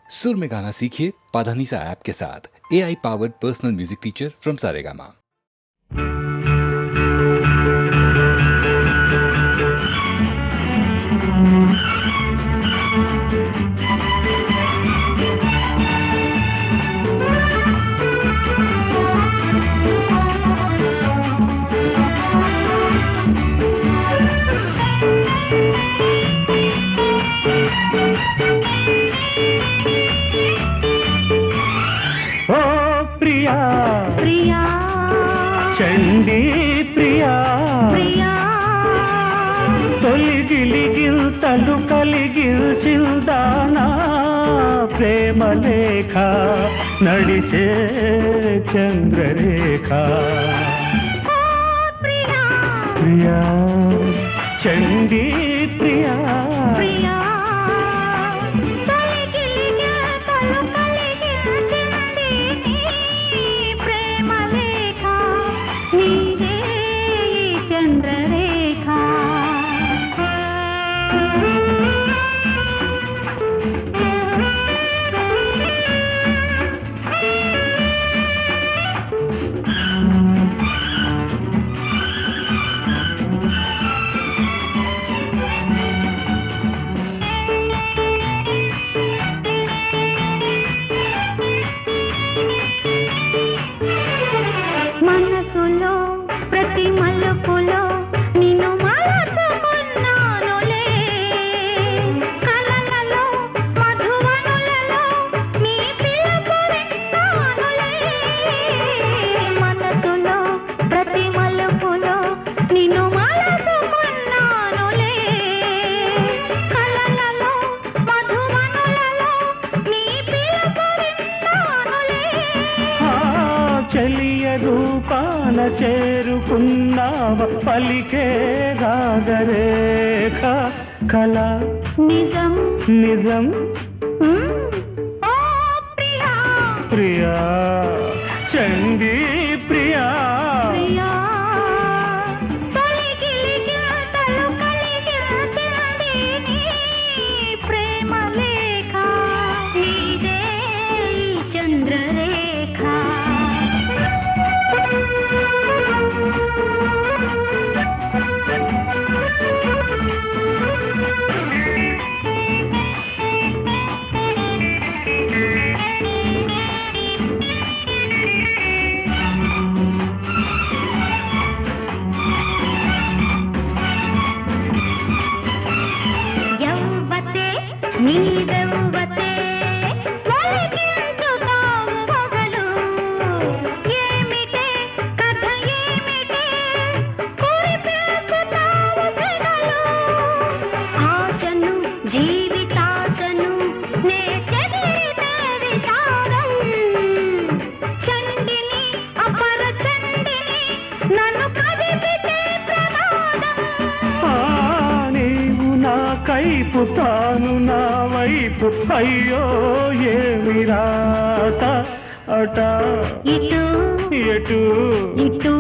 सुर में गाना सीखिए पाधानीसा ऐप के साथ। AI powered personal music teacher from Saregama. చండీ ప్రియా ప్రియా తొలిగిలిగిల్తలు కలిగిల్చిందానా ప్రేమ లేఖ నడిచే చంద్రరేఖ ప్రియా చండీ ప్రియా ప్రియా రూపాన చేరుకున్నావ పలికే రాగరేఖ కళ నిజం నిజం ప్రియా ప్రియా చండీ ప్రియా ప్రియా ప్రేమ లేఖ నీదే చంద్రరేఖ నీదవ్వతే ఒలికించుతావు మొగలు ఏమిటే కథ ఏమిటే కురిపేసుతావు సెగలు ఆశను జీవితాశను నే చెదిరితే విచారం చండిని అపర చండిని నన్ను కదిపితే ప్రమాదం నీవు నా కైపు తాను నా వైపు అయ్యో ఏమి రాత అట ఇటు ఎటు ఇటు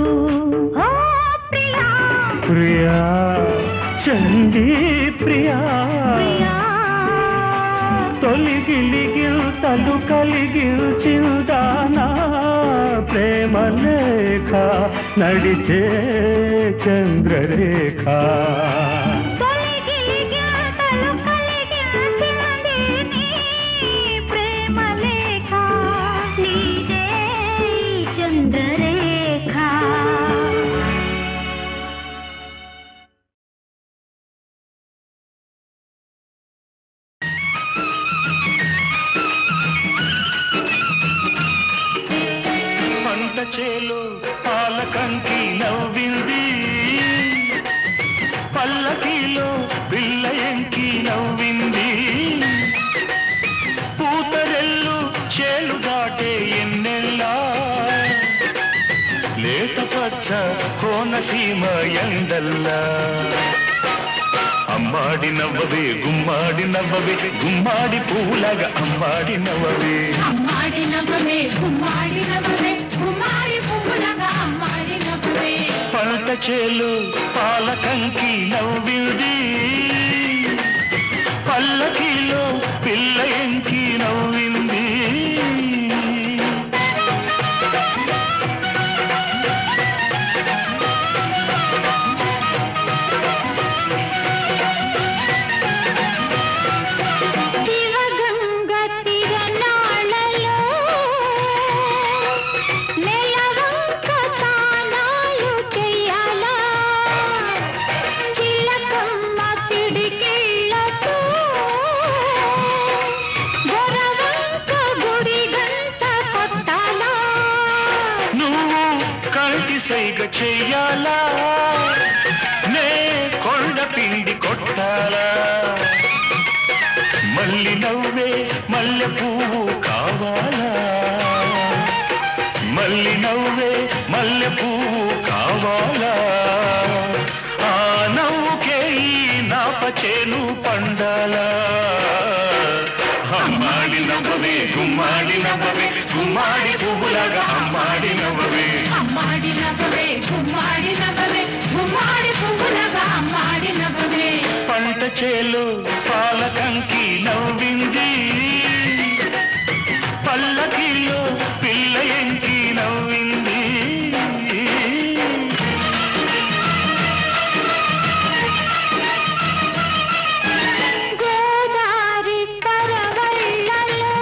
ప్రియా ప్రియా చండీ ప్రియా తొలిగిలిగిల్తలు కలిగిల్చిందానా ప్రేమ లేఖ నడిచే చంద్రరేఖ చేలో పాలకంకి నవ్వింది పల్లకిలో బిళ్ళ ఎంకి నవ్వింది పూతరెల్లు చేలు దాటే ఎన్నెల్లా లేత పచ్చ కోనసీమ ఎండల్లా అమ్మాడి నవ్వవే గుమ్మాడి నవ్వవే గుమ్మాడి పూలగా అమ్మాడి నవ్వవే అమ్మాడి నవ్వవే గుమ్మాడి నవ్వవే గుమ్మాడి పూలగా అమ్మాడి నవ్వవే పంట చేలు పాలకంకి నవ్వింది పల్లకిలో పిల్ల ఎంకి నవ్వి సైగ చెయ్యాలా నే కొండ పిండి కొట్టాలా మల్లి నవ్వే మల్లె పువ్వు కావాలా మల్లి నవ్వే మల్లె పువ్వు కావాలా ఆ నవ్వుకే ఈ నాపచేను పండాలా అమ్మాడి నవ్వవే గుమ్మాడి నవ్వవే గుమ్మాడి పువ్వులాగా అమ్మాడి నవ్వవే అమ్మాడి నవ్వవే గుమ్మాడి నవ్వవే గుమ్మాడి పువ్వులాగా అమ్మాడి నవ్వవే పంట చేలు పాలకంకి నవ్వింది పల్లకిలో పిల్ల ఎంకి నవ్వింది గోదారి పరవళ్ళలో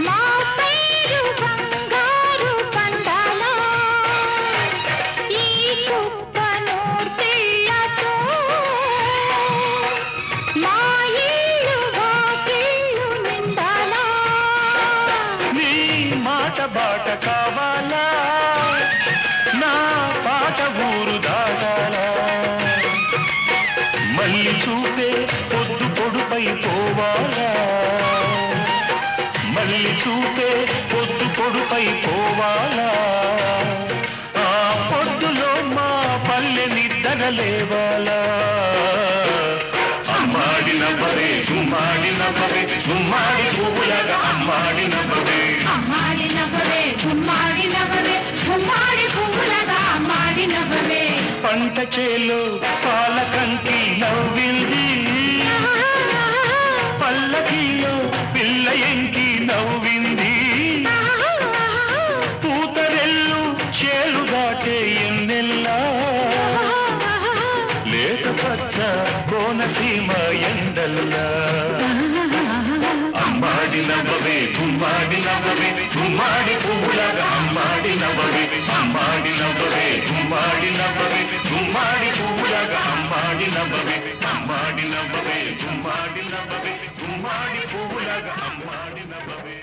మా పైరు బంగారు పండాలో ఈ కుప్పను పిల్లతో మా ఇల్లు వాకిళ్ళు నిండాలా నీ మాట బాట కావాలా నా పాట ఊరు దాటాలా మళ్ళీ చూపే పొద్దు పొడుపై పోవాలా మళ్ళీ చూపే పొద్దు పొడుపై పోవాలా ఆ పొద్దులో మా పల్లె నిద్ర లేవాలా అమ్మాడి నవ్వవే గుమ్మాడి నవ్వవే గుమ్మాడి పువ్వులాగా అమ్మాడి నవ్వవే అమ్మాడి నవ్వవే గుమ్మాడి నవ్వవే గుమ్మాడి పువ్వులాగా అమ్మాడి నవ్వవే పంట చేలు పాలకంకి నవ్వింది పల్లకిలో పిల్ల ఎంకి నవ్వింది పూతరెల్లు చేలు దాటే ఎన్నెల్లా లేత పచ్చ కోనసీమ ఎండల్లా అమ్మాడి నవ్వవే గుమ్మాడి నవ్వవే గుమ్మాడి పువ్వులాగా అమ్మాడి నవ్వవే అమ్మాడి నవ్వవే గుమ్మాడి నవ్వవే గుమ్మాడి పువ్వులాగా అమ్మాడి నవ్వవే అమ్మాడి నవ్వవే గుమ్మాడి నవ్వవే గుమ్మాడి పువ్వులాగా అమ్మాడి నవ్వవే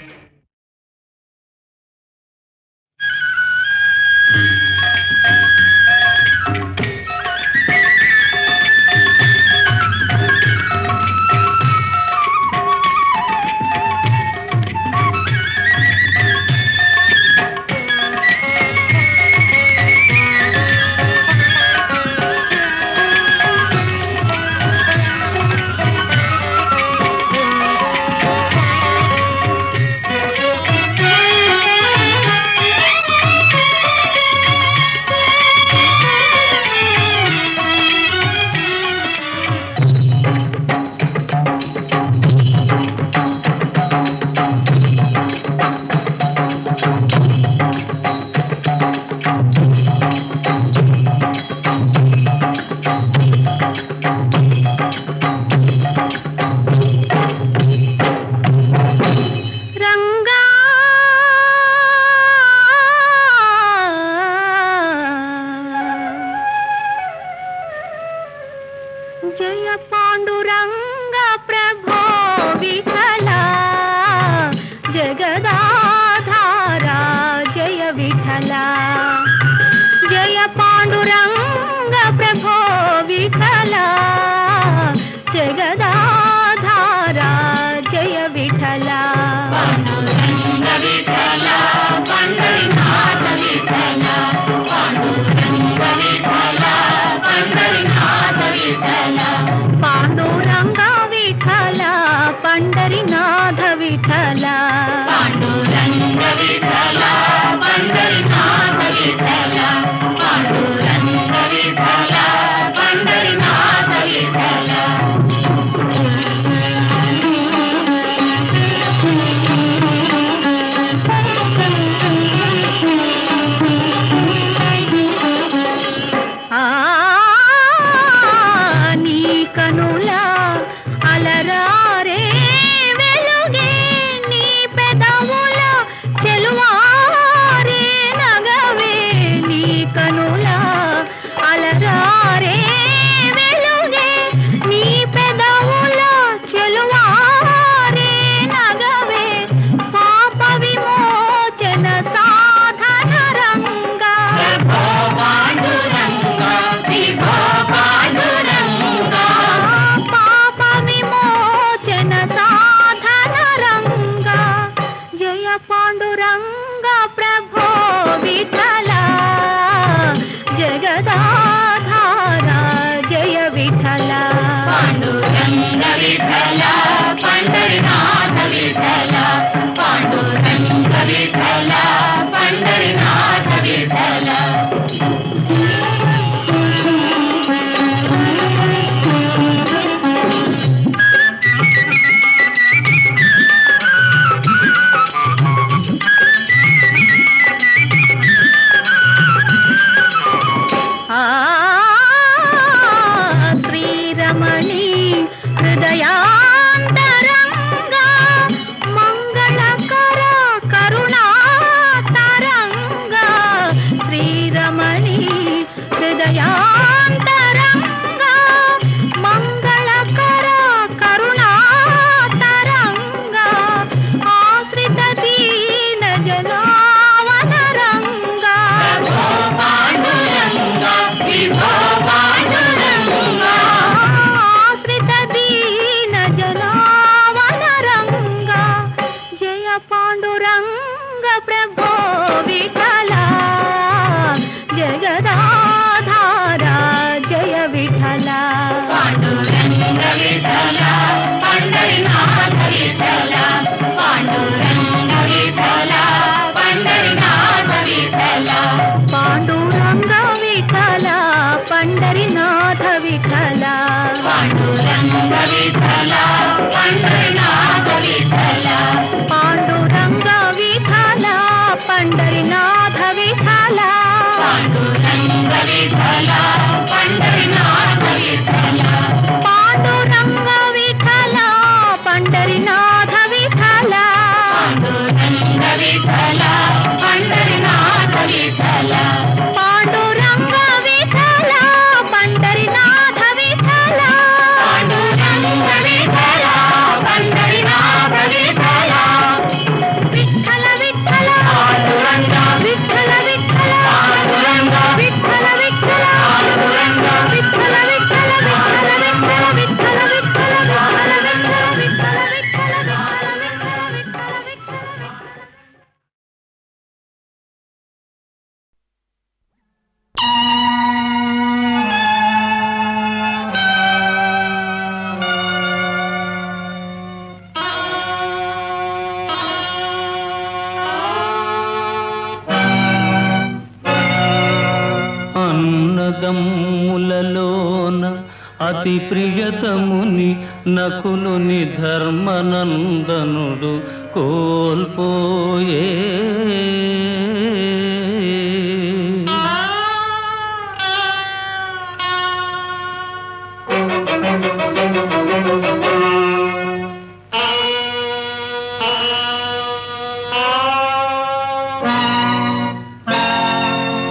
అతి ప్రియతముని నకులుని ధర్మనందనుడు కోల్పోయే.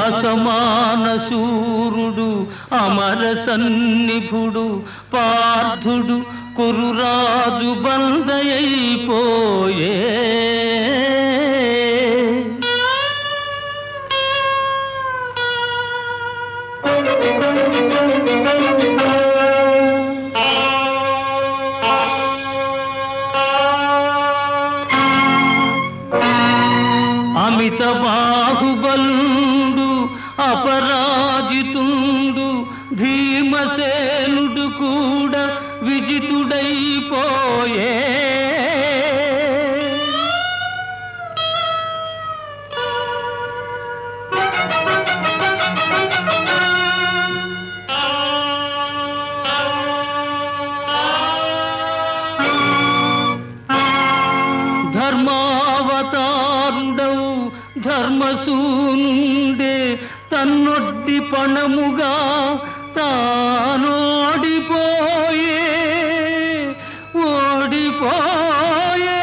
అసమాన శూరుడు అమర సన్నిభుడు పార్థుడు కురురాజు బందయైపోయే. అమిత బాహుబలుడు అపరాజితుండు భీమసేనుడు కూడా విజితుడైపోయే. ధర్మావతారుడవు ధర్మసూనుండే తన్నొడ్డి పణముగా తానోడిపోయే. ఓడిపోయే.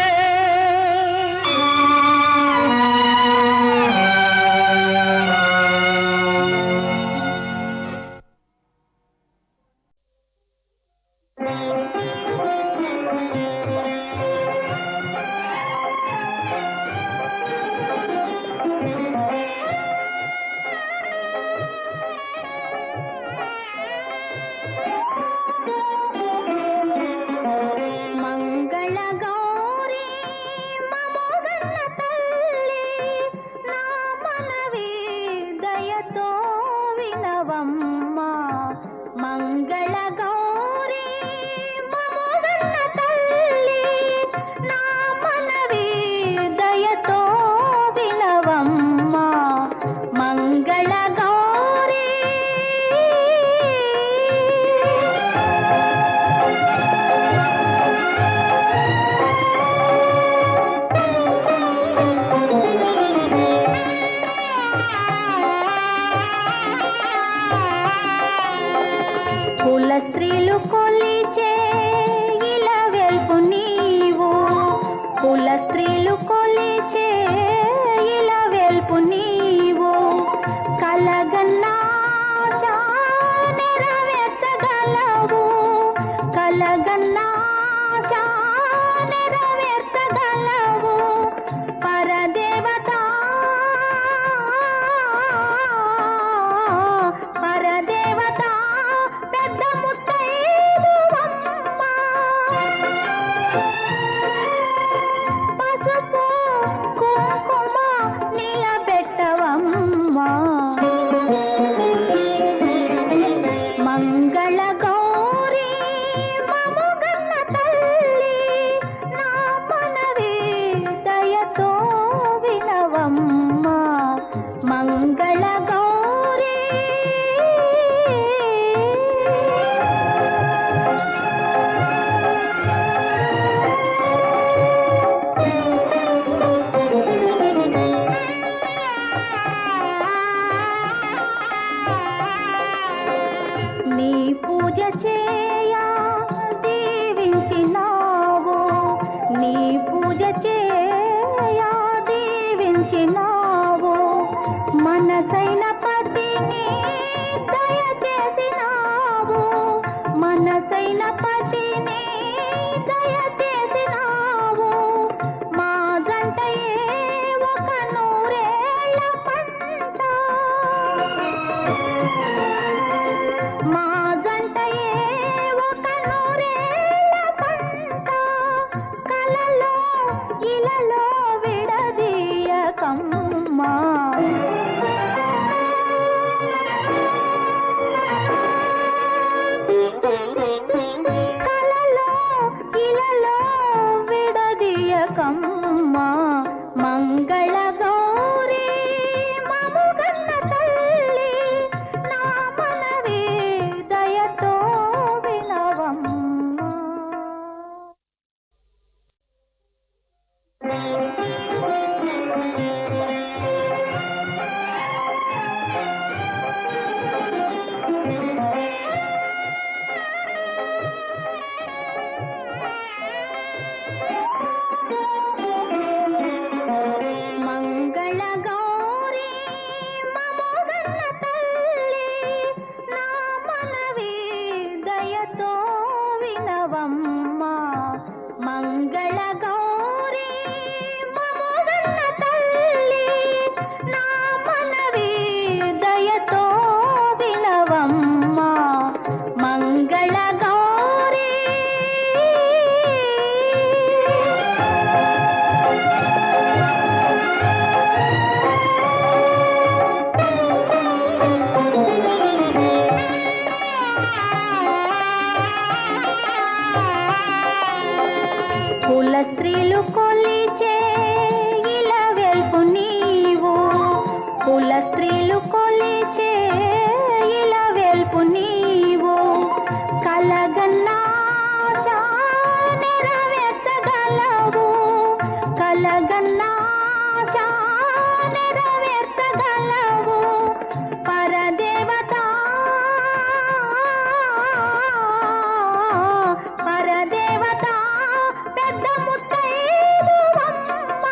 మంగళ గౌరీ మమోగన్న తల్లి నా మనవి దయతో వినవమ్మ మంగళ గౌరీ మమోగన్న తల్లి నా మనవి దయతో వినవమ్మ మంగళ గౌరీ కుల స్త్రీలు కొలిచే ఇలా వెల్పు నీవు కుల స్త్రీలు కొలిచే ఇలా వెల్పు నీవు కలగన్నా నెరవేర్చగలవు కలగన్నా నెరవేర్చగలవు పరదేవత పరదేవత పెద్ద ముత్తైదువమ్మ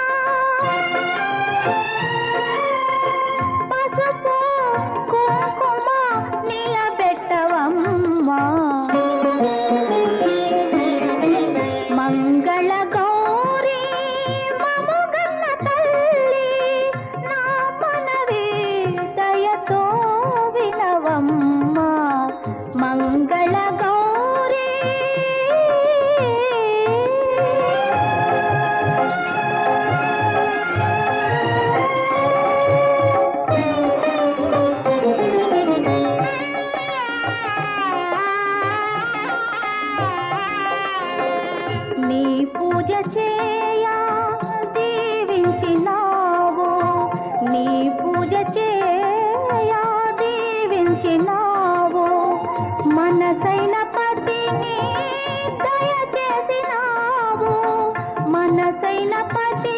పసుపు కుంకుమ నిలబెట్టవమ్మ మంగళ గౌరీ మమగన్న తల్లి నా మనవి దయతో వినవమ్మ మంగళ గౌరీ నీ పూజ చేయా దీవించినావు నీ పూజ చేయా దీవించినావు మనసైన పతిని దయచేసినావు మనసైన పతి